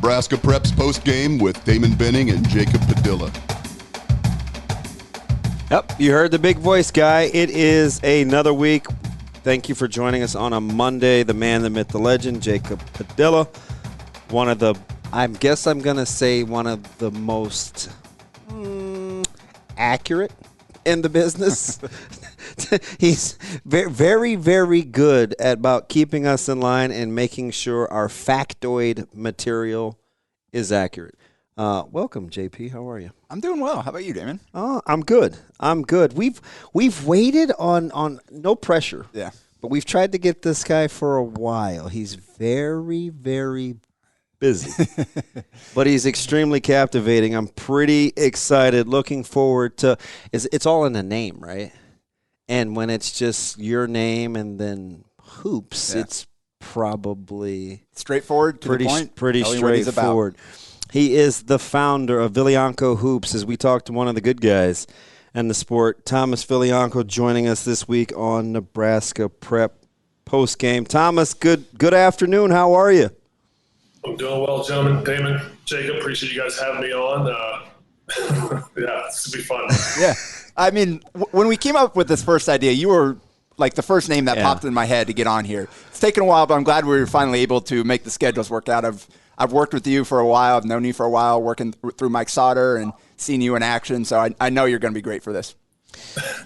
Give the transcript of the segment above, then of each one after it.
Nebraska Preps Postgame with Damon Benning and Jacob Padilla. Yep, you heard the big voice guy. It is another week. Thank you for joining us on a Monday. The man, the myth, the legend, Jacob Padilla. One of the, one of the most accurate in the business. He's very, very good at about keeping us in line and making sure our factoid material is accurate. Welcome, JP. How are you? I'm doing well. How about you, Damon? I'm good. We've waited on no pressure. Yeah. But we've tried to get this guy for a while. He's very, very busy. But he's extremely captivating. I'm pretty excited. Looking forward to it's all in the name, right? And when it's just your name and then hoops, it's probably straightforward to the point. Pretty straightforward. He is the founder of Viglianco Hoops, as we talked to one of the good guys in the sport, Thomas Viglianco, joining us this week on Nebraska Prep Postgame. Thomas, good afternoon. How are you? I'm doing well, gentlemen. Damon, Jacob, appreciate you guys having me on. Yeah, this will be fun. Yeah. I mean, when we came up with this first idea, you were like the first name that popped in my head to get on here. It's taken a while, but I'm glad we were finally able to make the schedules work out. I've worked with you for a while. I've known you for a while, working through Mike Sauter and seen you in action. So I know you're going to be great for this.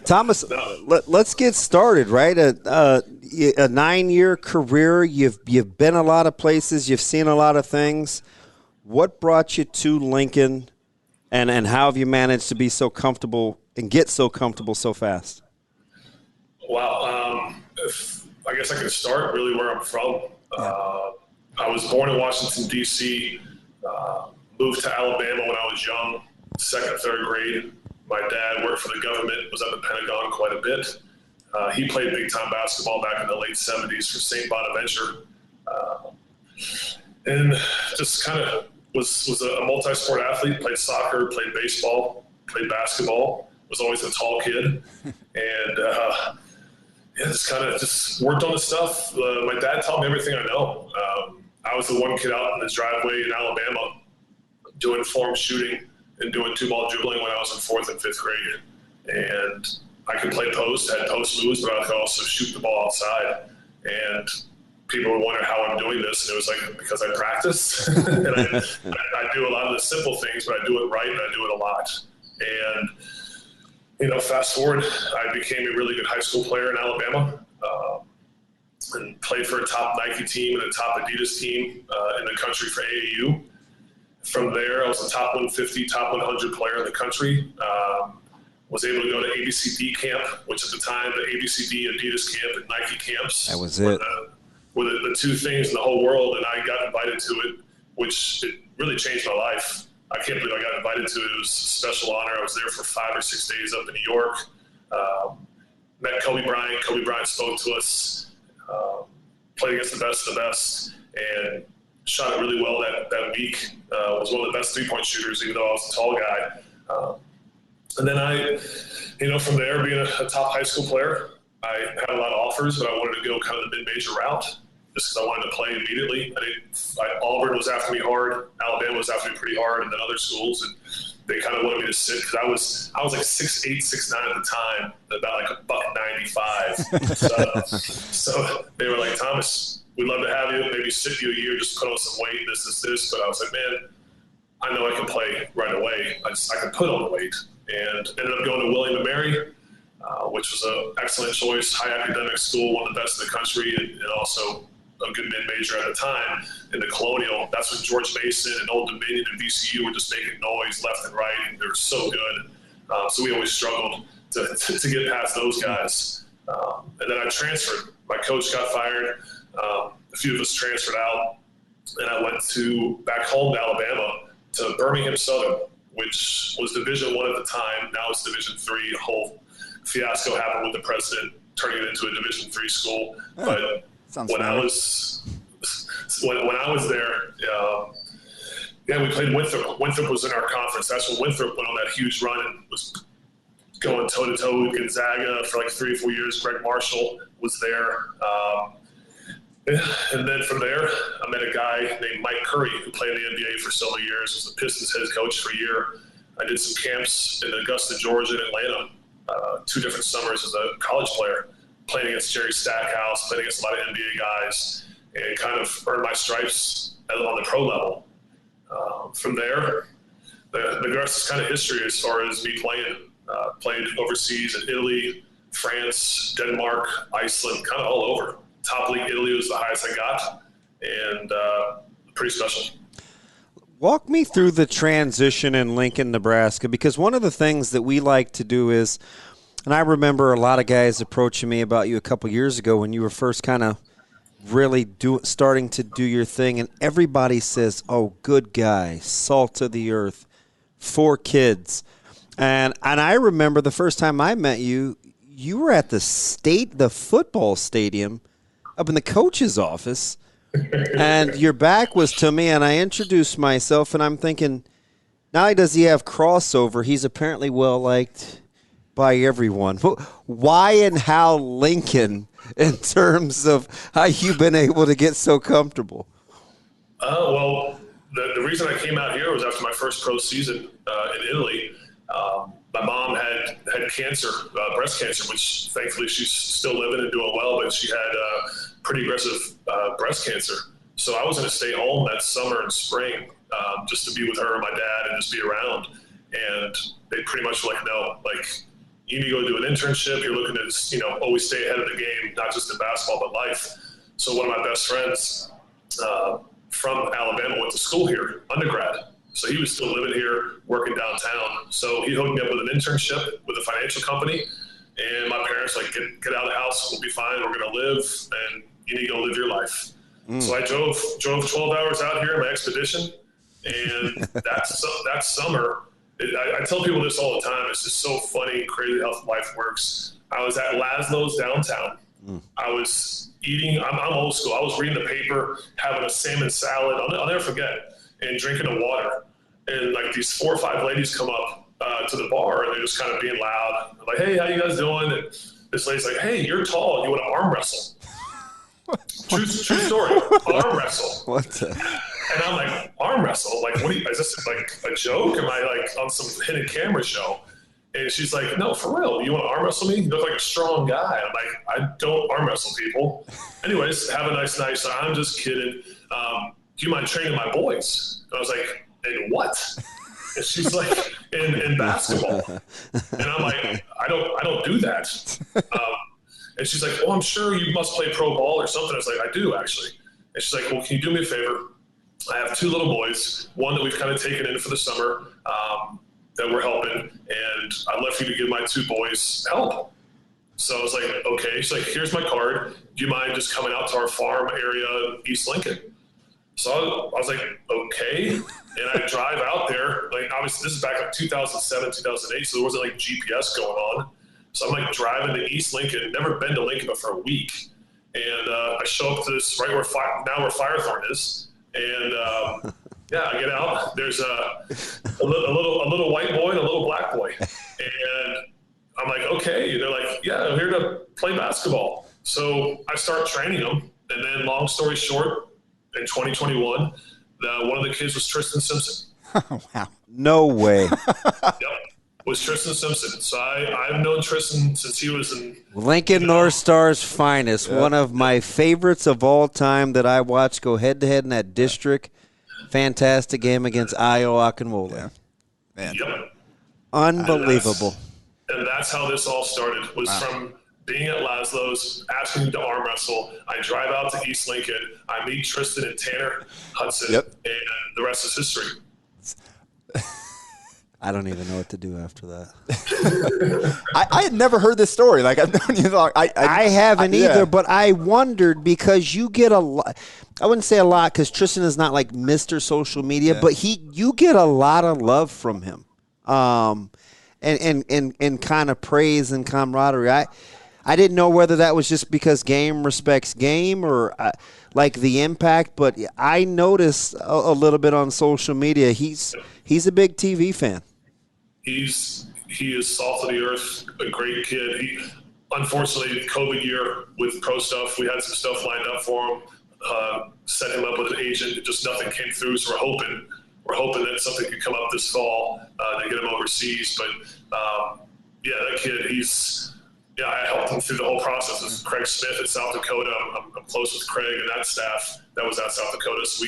Thomas, let's get started, right? A 9-year career. You've been a lot of places. You've seen a lot of things. What brought you to Lincoln, and how have you managed to be so comfortable and get so comfortable so fast? Wow. I guess I can start really where I'm from. I was born in Washington, D.C., moved to Alabama when I was young, 2nd, 3rd grade. My dad worked for the government, was at the Pentagon quite a bit. He played big-time basketball back in the late 70s for St. Bonaventure. And just kind of was a multi-sport athlete, played soccer, played baseball, played basketball, was always a tall kid. And just worked on the stuff. My dad taught me everything I know. I was the one kid out in the driveway in Alabama doing form shooting and doing 2-ball dribbling when I was in 4th and 5th grade. And I could play post, had post moves, but I could also shoot the ball outside. And people would wonder how I'm doing this. And it was like, because I practiced. And I do a lot of the simple things, but I do it right and I do it a lot. And fast forward, I became a really good high school player in Alabama and played for a top Nike team and a top Adidas team in the country for AAU. From there, I was a top 150, top 100 player in the country. Was able to go to ABCD camp, which at the time, the ABCD, Adidas camp, and Nike camps. That was it. Were the two things in the whole world, and I got invited to it, which it really changed my life. I can't believe I got invited to it. It was a special honor. I was there for 5 or 6 days up in New York. Met Kobe Bryant. Kobe Bryant spoke to us. Played against the best of the best, and shot it really well that week. Was one of the best 3-point shooters, even though I was a tall guy. And then I, from there, being a top high school player, I had a lot of offers, but I wanted to go kind of the mid-major route just because I wanted to play immediately. Auburn was after me hard. Alabama was after me pretty hard, and then other schools. And they kind of wanted me to sit because I was like 6'8", 6'9" at the time, about like $195. So they were like, Thomas, we'd love to have you. Maybe sit you a year, just put on some weight, this. But I was like, man, I know I can play right away. I can put on the weight. And ended up going to William & Mary, which was an excellent choice, high academic school, one of the best in the country, and also a good mid-major at the time. In the Colonial, that's when George Mason and Old Dominion and VCU were just making noise left and right, and they were so good. So we always struggled to get past those guys. And then I transferred. My coach got fired. A few of us transferred out, and I went back home to Alabama to Birmingham Southern, which was Division I at the time. Now it's Division III. The whole fiasco happened with the president turning it into a Division III school. But when I was there, we played Winthrop. Winthrop was in our conference. That's when Winthrop went on that huge run and was going toe-to-toe with Gonzaga for like 3 or 4 years. Greg Marshall was there. Yeah, and then from there, I met a guy named Mike Curry who played in the NBA for several years, was the Pistons head coach for a year. I did some camps in Augusta, Georgia, and Atlanta, 2 different summers as a college player, playing against Jerry Stackhouse, playing against a lot of NBA guys, and kind of earned my stripes on the pro level. From there, the rest is kind of history as far as me playing. Played overseas in Italy, France, Denmark, Iceland, kind of all over. Top league Italy was the highest I got, and pretty special. Walk me through the transition in Lincoln, Nebraska, because one of the things that we like to do is, and I remember a lot of guys approaching me about you a couple years ago when you were first kind of really starting to do your thing, and everybody says, oh, good guy, salt of the earth, 4 kids. And I remember the first time I met you, you were at the football stadium up in the coach's office, and your back was to me, and I introduced myself, and I'm thinking, not only does he have crossover, he's apparently well-liked by everyone. Why and how Lincoln in terms of how you've been able to get so comfortable? Well, the reason I came out here was after my first pro season in Italy. My mom had cancer, breast cancer, which thankfully she's still living and doing well, but she had pretty aggressive breast cancer. So I was going to stay home that summer and spring just to be with her and my dad and just be around. And they pretty much were like, no, like, you need to go do an internship. You're looking to, always stay ahead of the game, not just in basketball, but life. So one of my best friends from Alabama went to school here, undergrad. So he was still living here, working downtown. So he hooked me up with an internship with a financial company. And my parents like, get out of the house. We'll be fine. We're going to live, and you need to go live your life. So I drove 12 hours out here in my expedition. And that summer, I tell people this all the time. It's just so funny and crazy how life works. I was at Laszlo's downtown. I was eating. I'm old school. I was reading the paper, having a salmon salad. I'll never forget. And drinking the water. And like these 4 or 5 ladies come up to the bar, and they're just kind of being loud. I'm like, hey, how you guys doing? And this lady's like, hey, you're tall. You want to arm wrestle? True story. Arm wrestle. What the? And I'm like, arm wrestle? Like, is this like a joke? Am I like on some hidden camera show? And she's like, no, for real. You want to arm wrestle me? You look like a strong guy. I'm like, I don't arm wrestle people. Anyways, have a nice night. So I'm just kidding. Do you mind training my boys? And I was like, in what? And she's like, in basketball. And I'm like, I don't do that. And she's like, well, I'm sure you must play pro ball or something. I was like, I do actually. And she's like, well, can you do me a favor? I have 2 little boys, one that we've kind of taken in for the summer that we're helping. And I'd love for you to give my 2 boys help. So I was like, okay. She's like, here's my card. Do you mind just coming out to our farm area in East Lincoln? So I was like, okay. And I drive out there. Like, obviously, this is back in 2007, 2008, so there wasn't like GPS going on. So I'm like driving to East Lincoln, never been to Lincoln but for a week. And I show up to this right where Firethorn is. And I get out. There's a little white boy and a little black boy. And I'm like, okay. And they're like, yeah, I'm here to play basketball. So I start training them. And then long story short, in 2021, one of the kids was Tristan Simpson. Wow. No way. Yep. Was Tristan Simpson. So I've known Tristan since he was in Lincoln North Star's finest. One of my favorites of all time that I watched go head-to-head in that district. Fantastic game against Iowa Akinwole. Yeah. Man. Yep. Unbelievable. And that's how this all started, was from being at Laszlo's, asking to arm wrestle. I drive out to East Lincoln. I meet Tristan and Tanner Hudson, and the rest is history. I don't even know what to do after that. I had never heard this story. Like, I've known you long. I haven't either, but I wondered because you get a lot. I wouldn't say a lot because Tristan is not like Mr. Social Media, but you get a lot of love from him, and kind of praise and camaraderie. I didn't know whether that was just because game respects game or like the impact, but I noticed a little bit on social media. He's a big TV fan. He is salt of the earth, a great kid. Unfortunately, COVID year with pro stuff, we had some stuff lined up for him. set him up with an agent. Just nothing came through, so we're hoping that something could come up this fall to get him overseas. But that kid, I helped him through the whole process. This is Craig Smith at South Dakota. I'm close with Craig and that staff that was at South Dakota. So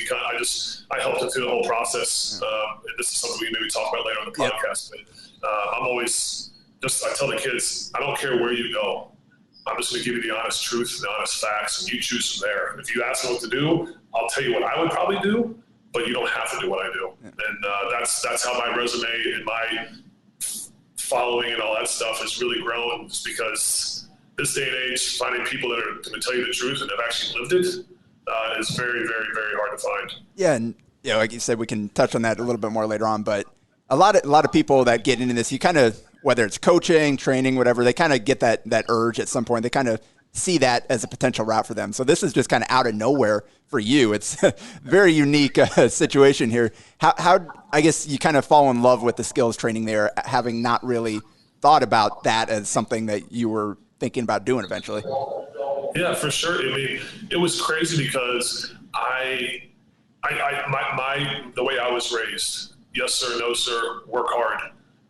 I helped him through the whole process. And this is something we maybe talk about later on the podcast. But I'm always I tell the kids, I don't care where you go. I'm just going to give you the honest truth and the honest facts, and you choose from there. If you ask me what to do, I'll tell you what I would probably do, but you don't have to do what I do. Yeah. And that's how my resume and my following and all that stuff has really grown, just because this day and age, finding people that are going to tell you the truth and have actually lived it is very, very, very hard to find. Yeah, and like you said, we can touch on that a little bit more later on. But a lot of people that get into this, you kind of, whether it's coaching, training, whatever, they kind of get that urge at some point. They kind of see that as a potential route for them. So this is just kind of out of nowhere for you. It's a very unique situation here. How I guess you kind of fall in love with the skills training there, having not really thought about that as something that you were thinking about doing eventually. Yeah, for sure. I mean, it was crazy because the way I was raised, yes sir, no sir, work hard.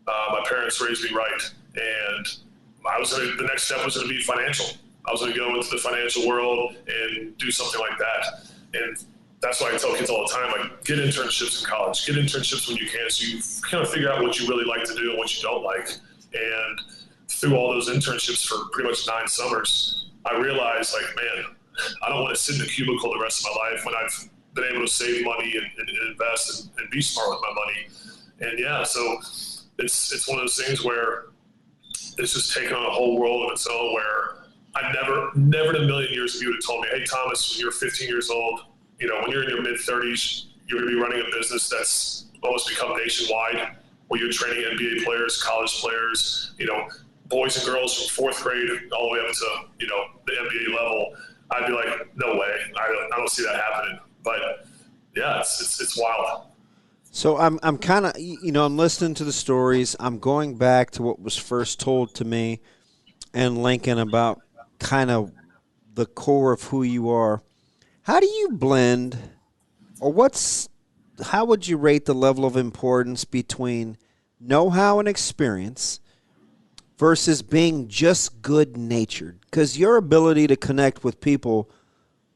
My parents raised me right, and the next step was going to be financial. I was going to go into the financial world and do something like that. And that's why I tell kids all the time, like, get internships in college, get internships when you can, so you kind of figure out what you really like to do and what you don't like. And through all those internships for pretty much 9 summers, I realized, like, man, I don't want to sit in the cubicle the rest of my life when I've been able to save money and invest and be smart with my money. And so it's one of those things where it's just taken on a whole world of its own, where I never in a million years if you would have told me, hey, Thomas, when you're 15 years old, when you're in your mid-30s, you're going to be running a business that's almost become nationwide, where you're training NBA players, college players, boys and girls from 4th grade all the way up to, the NBA level. I'd be like, no way. I don't see that happening. But, yeah, it's wild. So I'm kind of, I'm listening to the stories. I'm going back to what was first told to me and Lincoln about kind of the core of who you are. How do you blend, or how would you rate the level of importance between know-how and experience versus being just good-natured? Because your ability to connect with people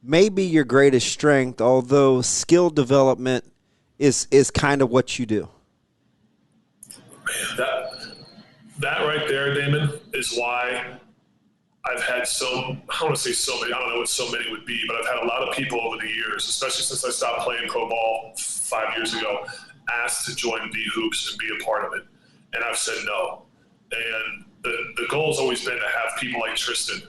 may be your greatest strength, although skill development is kind of what you do. Man, that right there, Damon, is why I've had I want to say so many, I don't know what so many would be, but I've had a lot of people over the years, especially since I stopped playing pro ball 5 years ago, asked to join VHoops and be a part of it. And I've said no. And the goal has always been to have people like Tristan,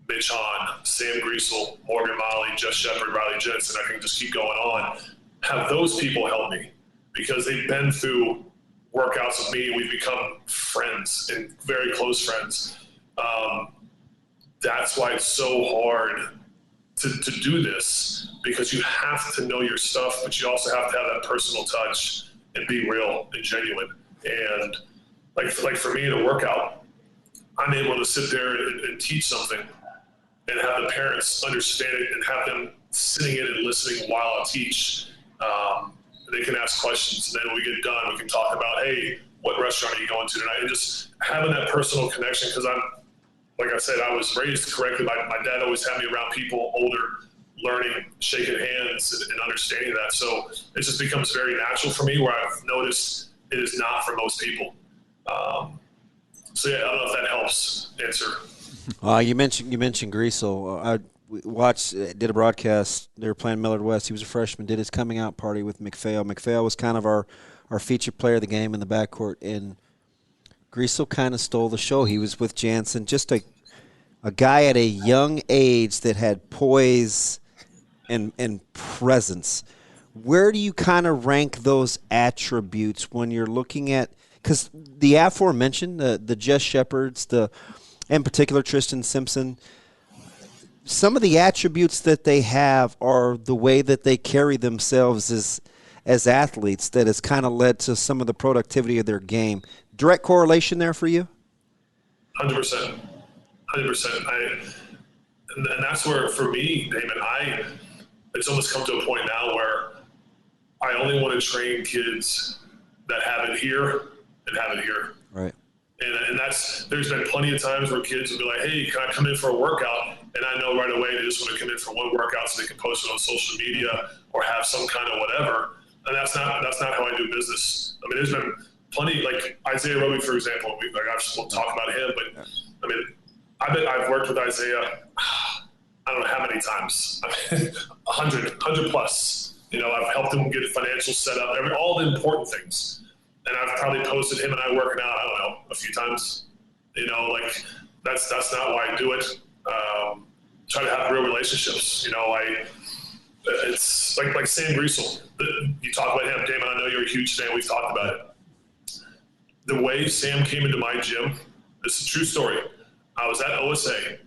Mitch Hahn, Sam Griesel, Morgan Molly, Jess Shepard, Riley Jensen, I can just keep going on. Have those people help me, because they've been through workouts with me and we've become friends and very close friends. That's why it's so hard to do this, because you have to know your stuff, but you also have to have that personal touch and be real and genuine. And like for me in a workout, I'm able to sit there and teach something and have the parents understand it and have them sitting in and listening while I teach. They can ask questions, and then when we get done, we can talk about, hey, what restaurant are you going to tonight? And just having that personal connection, because like I said, I was raised correctly. My dad always had me around people older, learning, shaking hands, and understanding that. So it just becomes very natural for me, where I've noticed it is not for most people. So yeah, I don't know if that helps answer. You mentioned Griesel. I did a broadcast. They were playing Millard West. He was a freshman. Did his coming out party with McPhail. McPhail was kind of our featured player of the game in the backcourt, and Griesel kind of stole the show. He was with Jansen, just a guy at a young age that had poise and presence. Where do you kind of rank those attributes when you're looking at, because the aforementioned, the Jess Shepards, in particular Tristan Simpson, some of the attributes that they have are the way that they carry themselves as athletes that has kind of led to some of the productivity of their game. Direct correlation there for you? 100%. And that's where, for me, Damon, it's almost come to a point now where I only want to train kids that have it here and have it here. Right. And there's been plenty of times where kids will be like, hey, can I come in for a workout? And I know right away they just want to come in for one workout so they can post it on social media or have some kind of whatever. And that's not how I do business. I mean, there's been plenty, like Isaiah Roby, for example. We'll talk about him, but I mean, I've worked with Isaiah, I don't know how many times, 100 plus. You know, I've helped him get financial set up, all the important things. And I've probably posted him and I working out, I don't know, a few times. You know, like that's not why I do it. Try to have real relationships. You know, it's like Sam Greasel. You talk about him, Damon. I know you're a huge fan. We've talked about it. The way Sam came into my gym, this is a true story. I was at OSA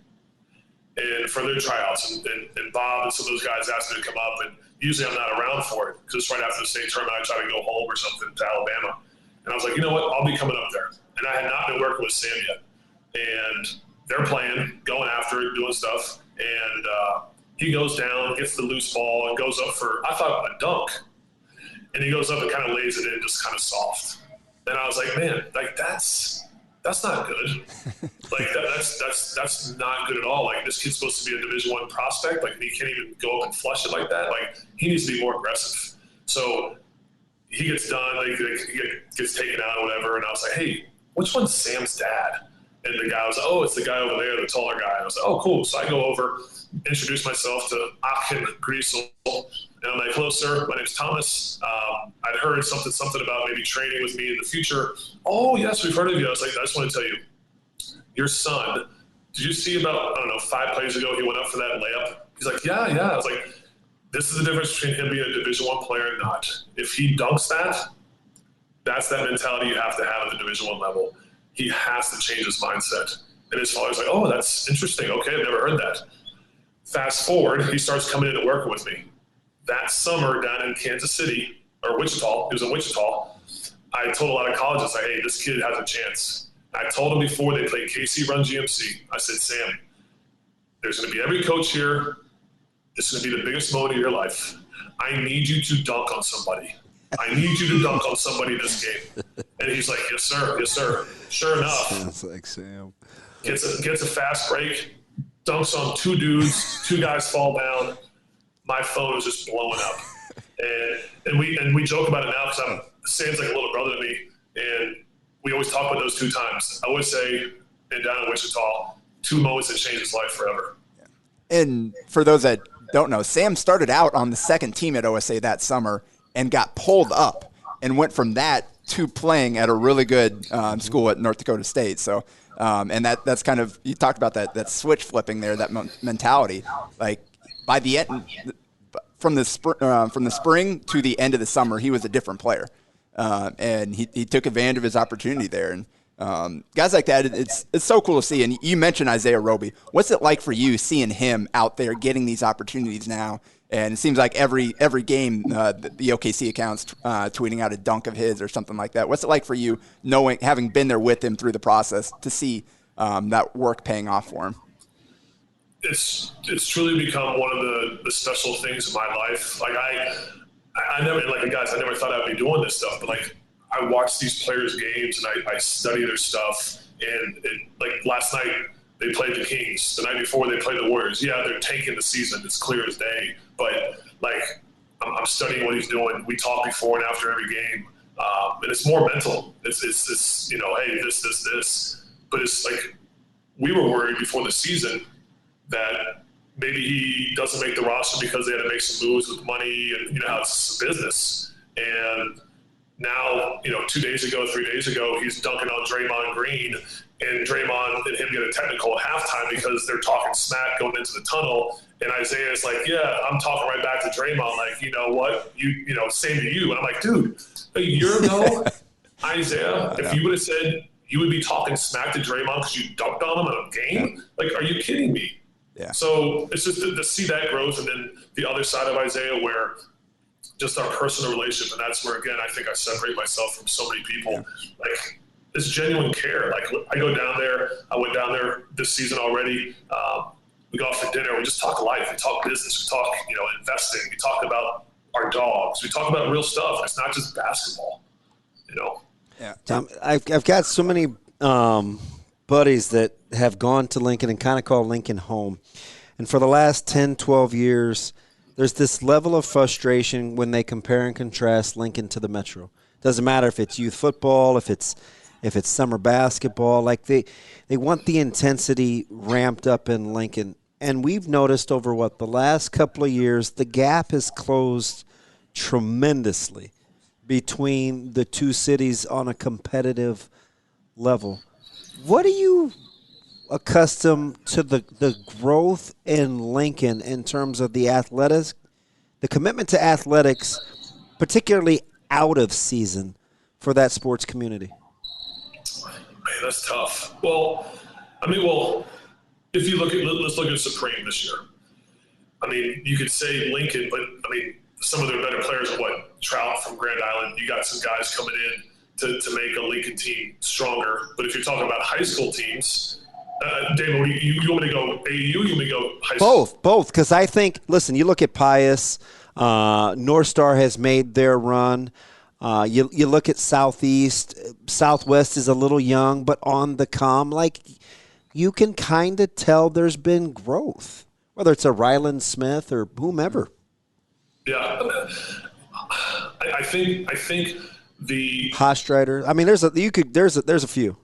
and for their tryouts, and Bob and some of those guys asked me to come up, and usually I'm not around for it because it's right after the state tournament. I try to go home or something to Alabama. And I was like, you know what? I'll be coming up there. And I had not been working with Sam yet. And they're playing, going after it, doing stuff. And he goes down, gets the loose ball, and goes up for, I thought, a dunk. And he goes up and kind of lays it in, just kind of soft. And I was like, man, like that's not good. Like that's not good at all. Like this kid's supposed to be a Division I prospect. Like he can't even go up and flush it like that. Like he needs to be more aggressive. So he gets done, like he gets taken out or whatever. And I was like, hey, which one's Sam's dad? And the guy was like, oh, it's the guy over there, the taller guy. And I was like, oh, cool. So I go over, introduce myself to Akin Greasel. And I'm like, hello, sir. My name's Thomas. I'd heard something about maybe training with me in the future. Oh, yes, we've heard of you. I was like, I just want to tell you, your son, did you see about, I don't know, 5 plays ago, he went up for that layup? He's like, yeah. I was like, this is the difference between him being a Division I player and not. If he dunks that, that's that mentality you have to have at the Division I level. He has to change his mindset. And his father's like, oh, that's interesting. Okay, I've never heard that. Fast forward, he starts coming in and working with me. That summer down in Kansas City, or Wichita, he was in Wichita, I told a lot of colleges, like, hey, this kid has a chance. I told him before they played KC Run GMC, I said, Sam, there's going to be every coach here. This is going to be the biggest moment of your life. I need you to dunk on somebody. I need you to dunk on somebody this game. And he's like, yes, sir. Yes, sir. Sure enough. Sounds like Sam. Gets a fast break, dunks on 2 dudes, 2 guys fall down. My phone is just blowing up. And we joke about it now because Sam's like a little brother to me. And we always talk about those 2 times. I would say, and down in Wichita, 2 moments that changed his life forever. And for those that don't know, Sam started out on the second team at OSA that summer and got pulled up and went from that to playing at a really good school at North Dakota State. So, and that's kind of, you talked about that switch flipping there, that mentality. Like by the end, from the spring to the end of the summer, he was a different player, and he took advantage of his opportunity there. And guys like that, it's so cool to see. And you mentioned Isaiah Roby. What's it like for you seeing him out there getting these opportunities now? And it seems like every game, the OKC account's tweeting out a dunk of his or something like that. What's it like for you, having been there with him through the process, to see that work paying off for him? It's truly become one of the special things in my life. Like I never, like guys, I never thought I'd be doing this stuff, but like I watch these players' games and I study their stuff. And like last night they played the Kings. The night before they played the Warriors. Yeah, they're tanking the season. It's clear as day. But like I'm studying what he's doing. We talk before and after every game, and it's more mental. It's hey, this. But it's like we were worried before the season that maybe he doesn't make the roster because they had to make some moves with money, and you know how it's business. And now, 3 days ago, he's dunking on Draymond Green, and Draymond and him get a technical at halftime because they're talking smack going into the tunnel. And Isaiah's like, yeah, I'm talking right back to Draymond. Like, you know what? Same to you. And I'm like, dude, a year ago, Isaiah, if you would have said you would be talking smack to Draymond because you dunked on him in a game, like, are you kidding me? Yeah. So it's just to see that growth, and then the other side of Isaiah where just our personal relationship, and that's where, again, I think I separate myself from so many people. Yeah. Like, it's genuine care. Like, I go down there. I went down there this season already. We go out for dinner. We just talk life. We talk business. We talk, investing. We talk about our dogs. We talk about real stuff. It's not just basketball, Yeah. Tom, I've got so many buddies that have gone to Lincoln and kind of call Lincoln home. And for the last 10, 12 years, there's this level of frustration when they compare and contrast Lincoln to the Metro. Doesn't matter if it's youth football, if it's summer basketball. Like they want the intensity ramped up in Lincoln. And we've noticed over the last couple of years, the gap has closed tremendously between the two cities on a competitive level. What are you accustomed to the growth in Lincoln in terms of the athletics, the commitment to athletics, particularly out of season for that sports community? Man, that's tough. Well, if you let's look at Supreme this year. You could say Lincoln, but some of their better players are Trout from Grand Island. You got some guys coming in to make a Lincoln team stronger. But if you're talking about high school teams, Damon, you want me to go AAU? You want me to go high school? Both. Because I think, listen, you look at Pius, North Star has made their run. You look at Southeast, Southwest is a little young, but on the come, you can kind of tell there's been growth, whether it's a Ryland Smith or whomever. Yeah, I think the Hostreiter. There's a few.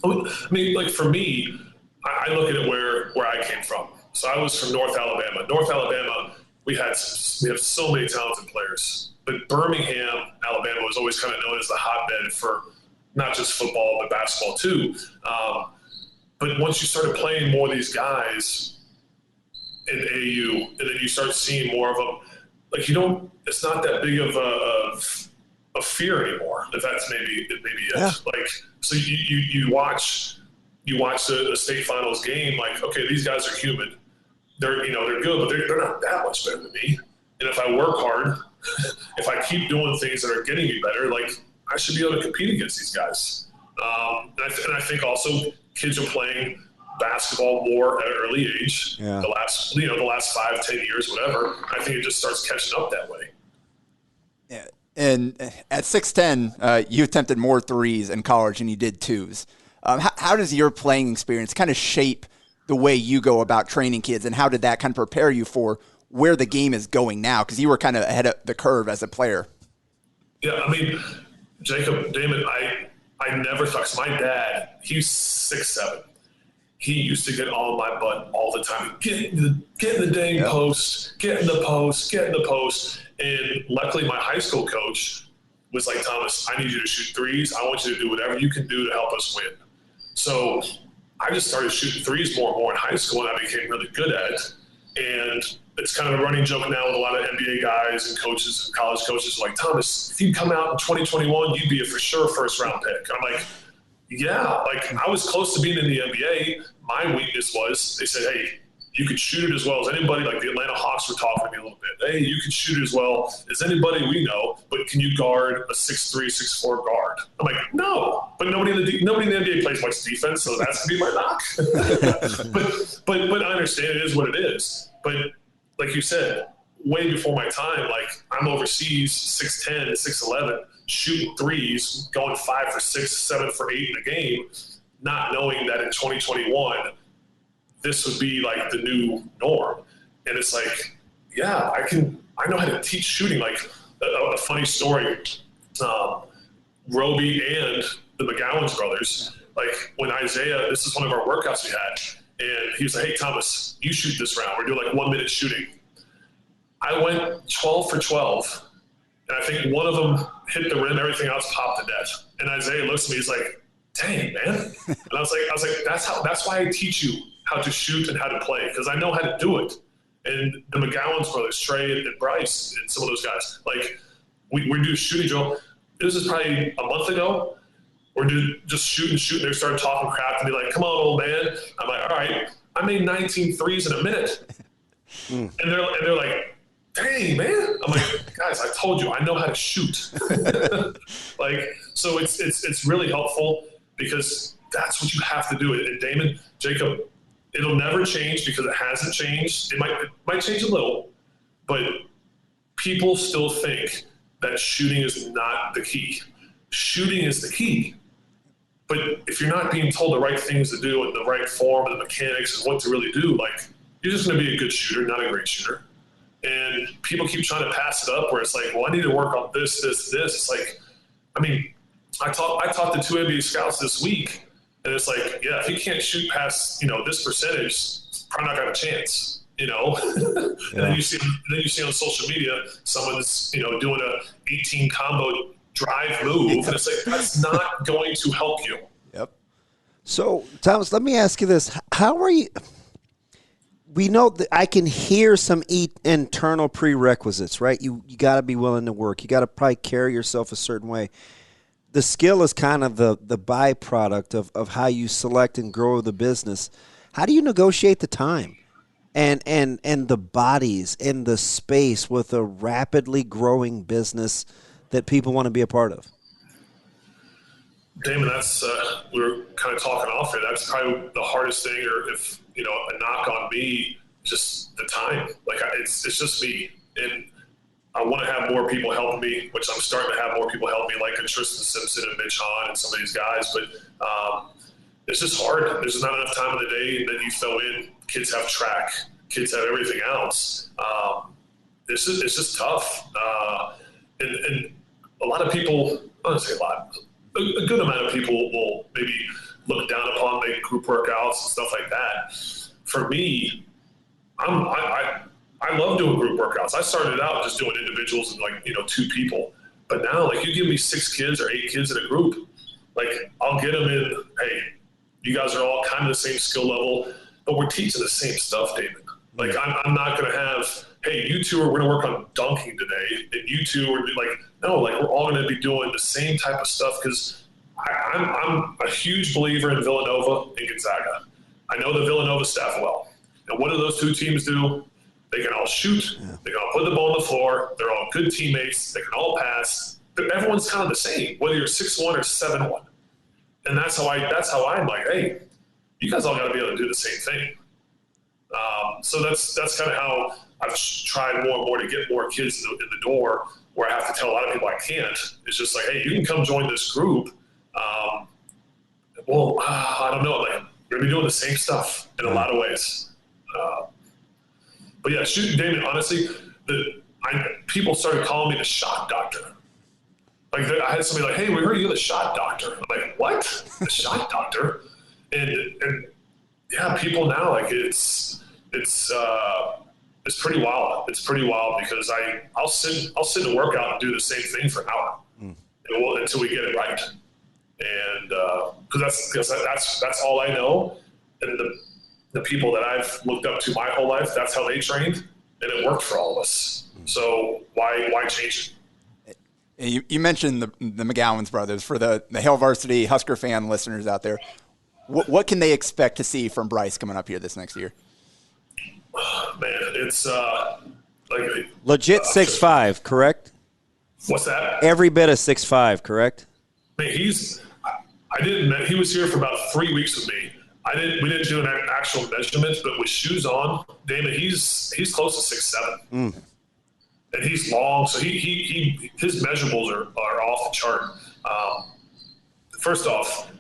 For me, I look at it where I came from. So I was from North Alabama. North Alabama, we have so many talented players. But Birmingham, Alabama was always kind of known as the hotbed for not just football, but basketball too. But once you started playing more of these guys in AAU, and then you start seeing more of them, it's not that big of a fear anymore, if that's maybe it. Yeah. So you watch the state finals game, okay, these guys are human. They're good, but they're not that much better than me. And if I work hard, if I keep doing things that are getting me better, I should be able to compete against these guys. And I think also kids are playing basketball more at an early age. Yeah. The last 5, 10 years, whatever. I think it just starts catching up that way. Yeah. And at 6'10", you attempted more threes in college than you did twos. How does your playing experience kind of shape the way you go about training kids, and how did that kind of prepare you for where the game is going now? Because you were kind of ahead of the curve as a player. Yeah, Jacob, Damon, I never thought, 'cause my dad, he's 6'7". He used to get on my butt all the time. Get in the dang post, get in the post. And luckily my high school coach was like, Thomas, I need you to shoot threes. I want you to do whatever you can do to help us win. So I just started shooting threes more and more in high school, and I became really good at it. And it's kind of a running joke now with a lot of NBA guys and coaches and college coaches like, Thomas, if you come out in 2021, you'd be a for sure first-round pick. I'm like, yeah, I was close to being in the NBA. My weakness was they said, hey, you could shoot it as well as anybody. The Atlanta Hawks were talking to me a little bit. Hey, you can shoot it as well as anybody we know, but can you guard a 6'3", 6'4" guard? I'm like, no, but nobody in the NBA plays much defense, so that's gonna be my knock. but I understand it is what it is. But like you said, way before my time, I'm overseas, 6'10", 6'11", shooting threes, going 5 for 6, 7 for 8 in a game, not knowing that in 2021 this would be the new norm. And it's yeah, I know how to teach shooting. A funny story, Roby and the McGowan's brothers, when Isaiah, this is one of our workouts we had, and he was like, hey, Thomas, you shoot this round. We're doing 1 minute shooting. I went 12 for 12, and I think one of them hit the rim, everything else popped the net. And Isaiah looks at me, he's like, dang, man. And I was like, that's why I teach you how to shoot and how to play, because I know how to do it. And the McGowan's brothers, Trey and Bryce, and some of those guys, we do shooting drill. This is probably a month ago. We're just shooting. They started talking crap to me, come on, old man. I'm like, all right. I made 19 threes in a minute. And they're like, dang, man. I'm like, guys, I told you, I know how to shoot. So it's really helpful, because that's what you have to do. And Damon, Jacob, it'll never change because it hasn't changed. It might change a little, but people still think that shooting is not the key. Shooting is the key. But if you're not being told the right things to do and the right form and the mechanics and what to really do, like, you're just going to be a good shooter, not a great shooter. And people keep trying to pass it up where it's like, well, I need to work on this. It's like, I mean, I talked to 2 NBA scouts this week, and it's like, yeah, if he can't shoot past, this percentage, it's probably not got a chance, And then you see on social media, someone's, doing a 18 combo drive move, and it's like, that's not going to help you. Yep. So, Thomas, let me ask you this. How are you – we know that I can hear some internal prerequisites, right? You got to be willing to work. You got to probably carry yourself a certain way. The skill is kind of the byproduct of how you select and grow the business. How do you negotiate the time and the bodies and the space with a rapidly growing business that people want to be a part of? Damon, that's we were kind of talking off here. That's probably the hardest thing, or if a knock on me, just the time. Like it's just me, and I want to have more people helping me, which I'm starting to have more people help me, like Tristan Simpson and Mitch Hahn and some of these guys. But it's just hard. There's not enough time in the day, and then you throw in kids have track, kids have everything else. It's just tough. And a lot of people, I don't say a lot, a good amount of people will maybe look down upon the group workouts and stuff like that. For me, I love doing group workouts. I started out just doing individuals and 2 people, but now like you give me 6 kids or 8 kids in a group, like I'll get them in. Hey, you guys are all kind of the same skill level, but we're teaching the same stuff, David. Like I'm not going to have, hey, you 2 are going to work on dunking today, and you 2 are like, no, like we're all going to be doing the same type of stuff because I'm a huge believer in Villanova and Gonzaga. I know the Villanova staff well. And what do those 2 teams do? They can all shoot. Yeah. They can all put the ball on the floor. They're all good teammates. They can all pass. But everyone's kind of the same, whether you're 6'1" or 7'1". And that's how I'm like, hey, you guys all got to be able to do the same thing. So that's kind of how I've tried more and more to get more kids in the door, where I have to tell a lot of people I can't. It's just like, hey, you can come join this group. I don't know. Like, we're going to be doing the same stuff in a lot of ways. But yeah, shooting, Damon, honestly, people started calling me the shot doctor. Like, I had somebody like, hey, we heard you're the shot doctor. I'm like, what? The shot doctor? And yeah, people now, like, it's pretty wild. It's pretty wild because I'll sit and work out and do the same thing for an hour until we get it right. And because that's all I know. And the people that I've looked up to my whole life, that's how they trained, and it worked for all of us. So why change it? You mentioned the McGowan's brothers. For the Hail Varsity Husker fan listeners out there, what can they expect to see from Bryce coming up here this next year? Man, it's like legit 6'5", correct? What's that? Every bit of 6'5", correct? Man, he was here for about 3 weeks with me. We didn't do an actual measurement, but with shoes on, Damon, he's close to 6'7". And he's long, so his measurables are off the chart. First off,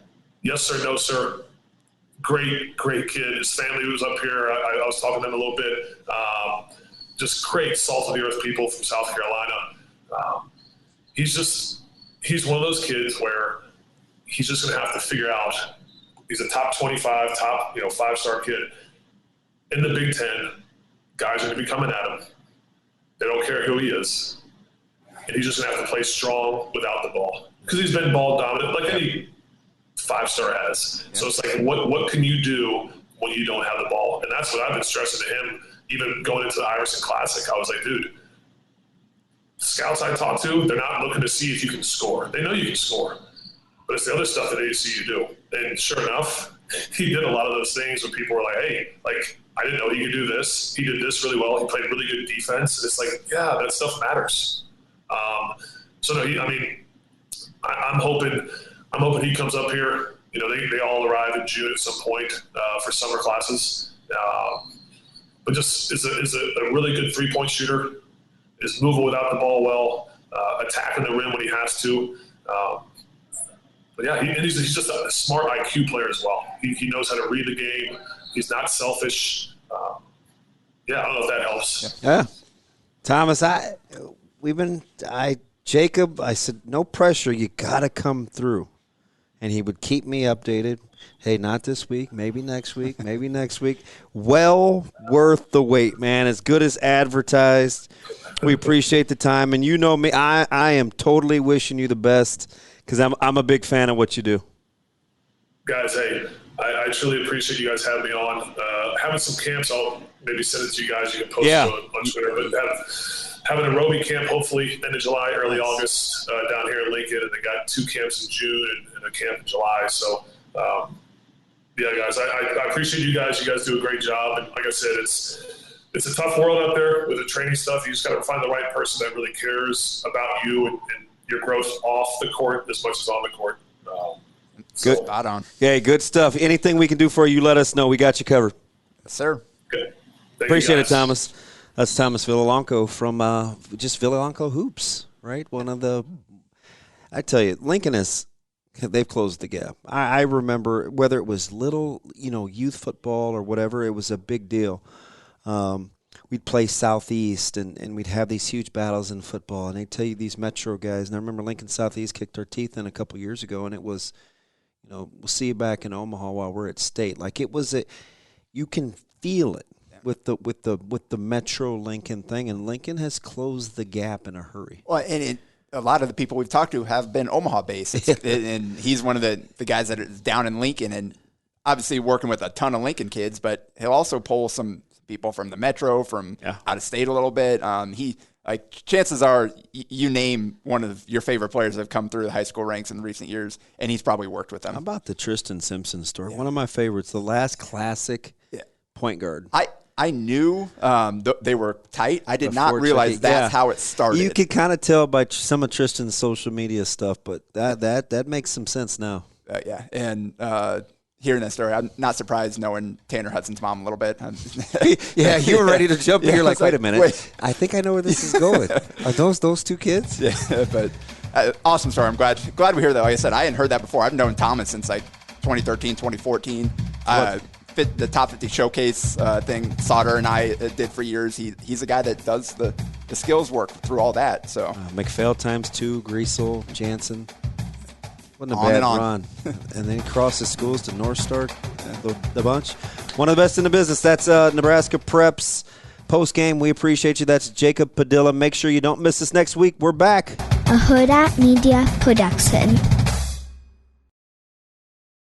yes sir, no sir. Great kid. His family was up here. I was talking to them a little bit. Just great salt of the earth people from South Carolina. He's one of those kids where he's just going to have to figure out. He's a top 25, top 5-star kid in the Big Ten. Guys are going to be coming at him. They don't care who he is, and he's just going to have to play strong without the ball because he's been ball dominant like any 5-star has. Yeah. So it's like, what can you do when you don't have the ball? And that's what I've been stressing to him, even going into the Iverson Classic. I was like, dude, scouts I talk to, they're not looking to see if you can score. They know you can score, but it's the other stuff that they see you do. And sure enough, he did a lot of those things when people were like, hey, like, I didn't know he could do this. He did this really well. He played really good defense. And it's like, yeah, that stuff matters. So no, I'm hoping he comes up here. They all arrive in June at some point for summer classes. But just is a really good three-point shooter, is moving without the ball well, attacking the rim when he has to. But yeah, he's just a smart IQ player as well. He knows how to read the game. He's not selfish. Yeah, I don't know if that helps. Yeah. Thomas, Jacob, I said, no pressure. You got to come through. And he would keep me updated. Hey, not this week, maybe next week, maybe next week. Well worth the wait, man. As good as advertised. We appreciate the time. And you know me, I am totally wishing you the best because I'm a big fan of what you do. Guys, hey, I truly appreciate you guys having me on. Having some camps, I'll maybe send it to you guys. You can post it on Twitter. But having a Roby camp, hopefully end of July, early August down here in Lincoln. And they got 2 camps in June and a camp in July. So, yeah, guys, I appreciate you guys. You guys do a great job. And like I said, it's a tough world out there with the training stuff. You just got to find the right person that really cares about you and your growth off the court as much as on the court. Good. Spot on. Okay, good stuff. Anything we can do for you, let us know. We got you covered. Yes, sir. Good. Appreciate it, Thomas. That's Thomas Viglianco from just Viglianco Hoops, right? I tell you, Lincoln they've closed the gap. I remember whether it was little, youth football or whatever, it was a big deal. We'd play Southeast, and we'd have these huge battles in football. And they'd tell you these Metro guys. And I remember Lincoln Southeast kicked our teeth in a couple years ago, and it was, we'll see you back in Omaha while we're at state. Like it was you can feel it with the Metro Lincoln thing, and Lincoln has closed the gap in a hurry. Well, and a lot of the people we've talked to have been Omaha-based, and he's one of the guys that is down in Lincoln, and obviously working with a ton of Lincoln kids, but he'll also pull some people from the Metro, from out of state a little bit. Chances are you name one of your favorite players that have come through the high school ranks in recent years, and he's probably worked with them. How about the Tristan Simpson story? One of my favorites, the last classic point guard. I knew they were tight. I did not realize that's how it started. You could kind of tell by some of Tristan's social media stuff, but that makes some sense now. And hearing that story, I'm not surprised knowing Tanner Hudson's mom a little bit. Yeah, you were ready to jump in. You're like, wait a minute. I think I know where this is going. Are those 2 kids? Yeah, but awesome story. I'm glad we hear that. Like I said, I hadn't heard that before. I've known Thomas since 2013, 2014. The Top 50 Showcase thing Sauter and I did for years. He's a guy that does the skills work through all that. So McPhail times 2, Greasel, Jansen. Wasn't a bad run. And then he crosses schools to North Star, the bunch. One of the best in the business. That's Nebraska Preps Postgame. We appreciate you. That's Jacob Padilla. Make sure you don't miss us next week. We're back. A Hurrdat Media Production.